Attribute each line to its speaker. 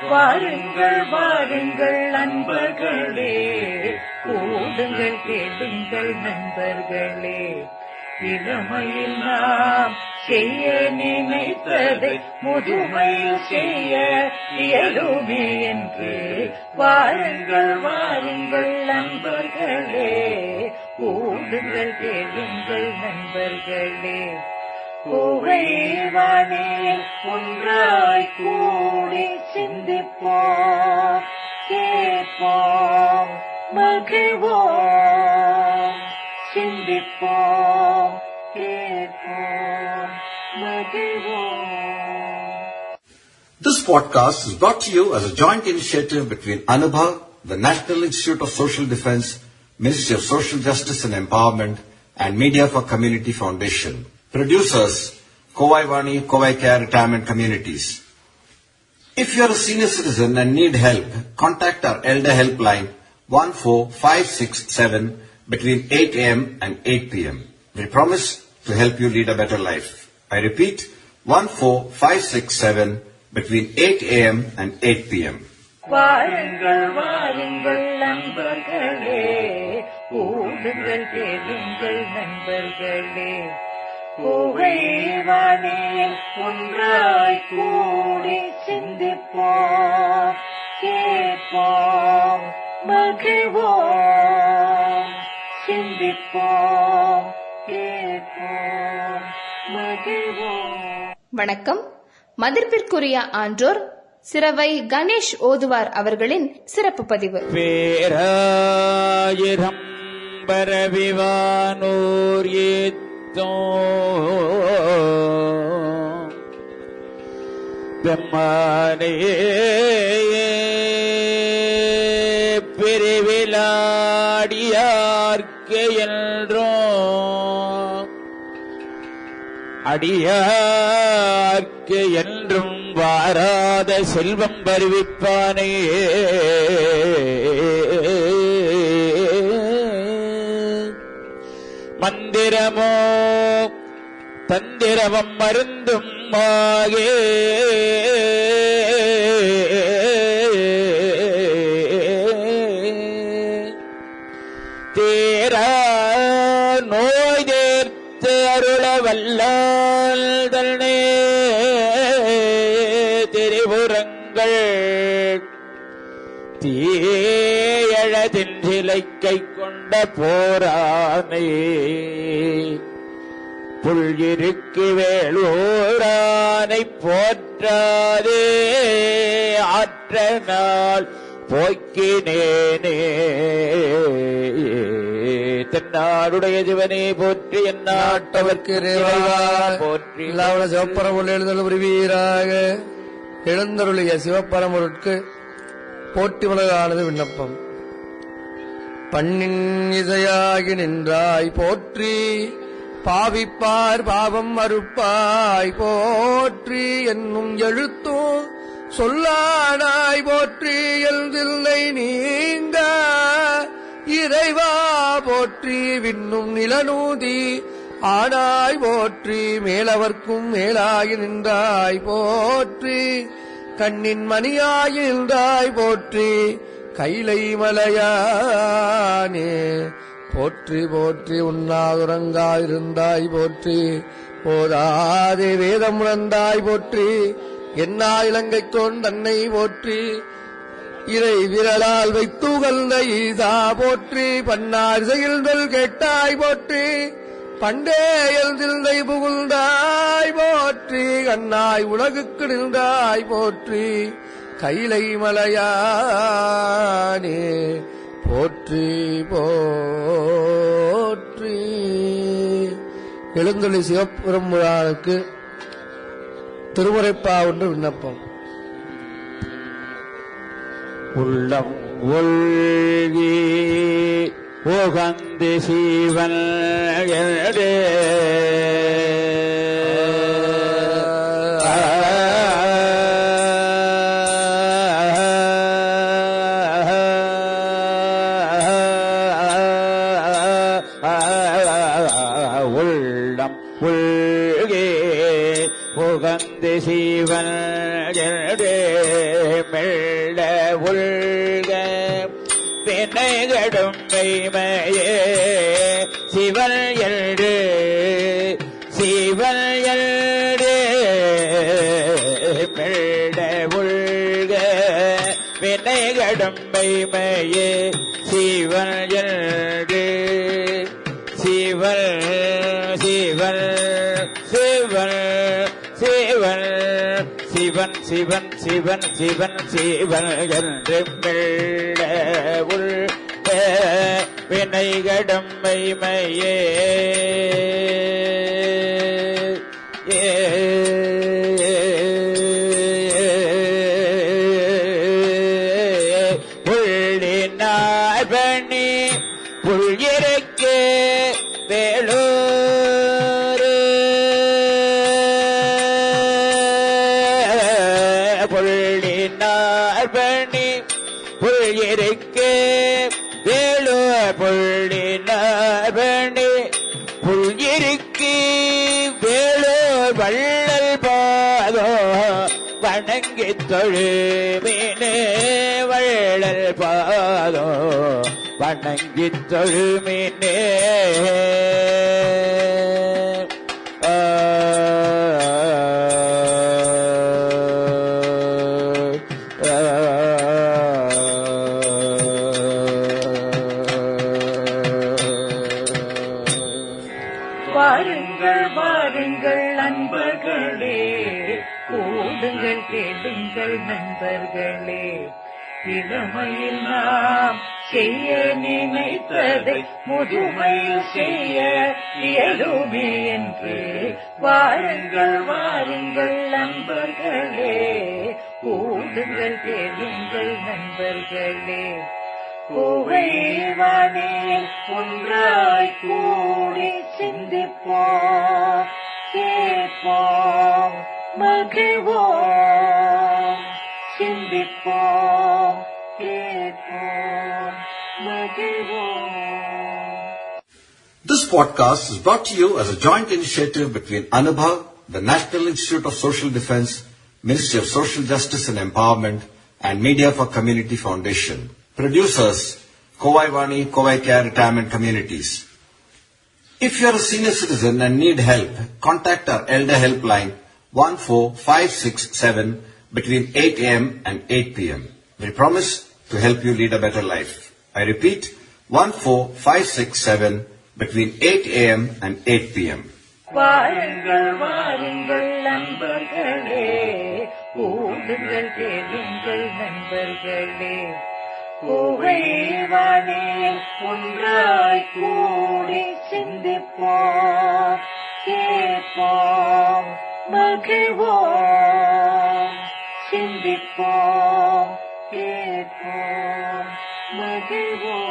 Speaker 1: வாருங்கள் வாருங்கள் நண்பர்களே, கூடுங்கள் கேளுங்கள் நண்பர்களே. இளமையில் நாம் செய்ய நினைத்ததை முதுமையில் செய்ய இயலுமே என்று வாருங்கள் வாருங்கள் நண்பர்களே, கூடுங்கள் கேளுங்கள் நண்பர்களே. புகைவானே ஒன்றாய் கூடி சிந்திப்போம், கேட்போம், மகிழ்வோம். சிந்திப்போம், கேட்போம், மகிழ்வோம்.
Speaker 2: This podcast is brought to you as a joint initiative between Anubha, the National Institute of Social Defense, Ministry of Social Justice and Empowerment, and Media for Community Foundation. Producers, Kovai Vani, Kovai Care Retirement Communities. If you are a senior citizen and need help, contact our Elder Helpline 14567 between 8 a.m. and 8 p.m. We promise to help you lead a better life. I repeat, 14567 between 8 a.m. and 8 p.m.
Speaker 1: வாருங்கள் வாருங்கள் நண்பர்களே, கூடுங்கள் கேளுங்கள் நண்பர்களே. புகைவானே ஒன்றாய் கூடி சிந்திப்போம், கேட்போம், மகிழ்வோம். சிந்திப்போம், கேட்போம், மகிழ்வோம்.
Speaker 3: வணக்கம். மதிப்பிற்குரிய ஆன்றோர் சிரவை கணேஷ் ஓதுவார் அவர்களின் சிறப்பு பதிவு.
Speaker 4: பேராயிரம் பரவிவானோர் ஏத்தோ பெம்மானே பிரிவிலாடியார்க்கு என்றோ அடியார்க்கு என்றும் வாராத செல்வம் வருவிப்பானே. மந்திரமோ தந்திரவம் மருந்தும் ஆகே தேரா நோய் தேர்த்து அருள வல்லால் தன்னே திரிபுரங்கள் தீயழதின் சிலைக்கை கொண்ட போரானே புள்ளிருக்கு வேளூரானை போற்றாதே ஆற்ற நாள் போக்கினேனே. தென்னாடுடைய சிவனே போற்றி, எந்நாட்டவர்க்கு போற்றி.
Speaker 5: சிவப்பரமுள் எழுந்தருள் புரிவீராக. எழுந்தருளிய சிவப்பரமுருக்கு போற்றி உலகானது விண்ணப்பம். பண்ணின் இசையாகி நின்றாய் போற்றி, பாவிப்பார் பாவம் மறுப்பாய் போற்றி. என்னும் எழுத்தும் சொல்லானாய் போற்றி, எழுந்தில்லை நீங்க இறைவா போற்றி. விண்ணும் நிலநூதி ஆனாய் போற்றி, மேலவர்க்கும் மேலாகி நின்றாய் போற்றி. கண்ணின் மணியாகி நின்றாய் போற்றி, கைலை மலையானே போற்றி போற்றி. உண்ணாதுறங்காயிருந்தாய் போற்றி, போதாதே வேதம் உணர்ந்தாய் போற்றி. என்னா இலங்கை தன்னை போற்றி, இறை விரலால் வைத்துகழ்ந்த ஈசா போற்றி. பன்னார் செயல்கள் கேட்டாய் போற்றி, பண்டே எழுந்தில்லை புகுந்தாய் போற்றி. கண்ணாய் உலகுக்கு நின்றாய் போற்றி, கைலை மலையானே போற்றி போற்றி. எழுந்தொழி சிவபெருமானுக்கு திருமுறைப்பா ஒன்று விண்ணப்பம்.
Speaker 4: உள்ளம் ஒல்கி ஓகந்து சீவன் உள்ளம் உள்கே புகந்து சீவன் மெல்ல உள்க வினைகடும் மெய்மையே சிவன் என்று சிவன் என்று மெல்ல உள்க வினைகடும் மெய்மையே சிவன் என்று சிவன் சிவன் சிவன் சிவன் சிவன் சிவன் சிவன் சிவன் சிவன் என்று மெல்ல உள் வினைகடும் மெய்மையே புள்ளினார் பண்ணி புள்ளிருக்கு வேலூர் புள்ளினார் பண்ணி புள்ளிருக்கு வேலூர் புள்ளினார் பண்ணி புள்ளிருக்கு வேலூர் வள்ளல் பாதோ வணங்கித் தொழுமினே வள்ளல் பாதோ வணங்கித் தொழுமினே
Speaker 1: வாருங்கள் வாருங்கள் நண்பர்களே, கூடுங்கள் கேளுங்கள் நண்பர்களே, இளமையில் நாம் செய்ய நினைத்ததை முதுமையில் செய்ய இயலுமே என்று. வாருங்கள் வாருங்கள் நண்பர்களே, கூடுங்கள் கேளுங்கள் நண்பர்களே, கோவைவானே ஒன்றாய் கூடி சிந்திப்போம், கேட்போம், மகிழ்வோம். சிந்திப்போம், கேட்போம், மகிழ்வோம்.
Speaker 2: This podcast is brought to you as a joint initiative between Anubhav, the National Institute of Social Defense, Ministry of Social Justice and Empowerment, and Media for Community Foundation. Producers, Kovai Vani, Kovai Care Retirement Communities. If you are a senior citizen and need help, contact our Elder Helpline 14567 between 8 a.m. and 8 p.m. We promise to help you lead a better life. I repeat, 14567 between 8 a.m. and 8 p.m.
Speaker 1: வாருங்கள் வாருங்கள் நண்பர்களே, கூடுங்கள் கேளுங்கள் நண்பர்களே, கோவைவானே ஒன்றாய் கூடி சிந்திப்போம், கேட்போம், மகிழ்வோம். சிந்திப்போம், கேட்போம், மகிழ்வோம்.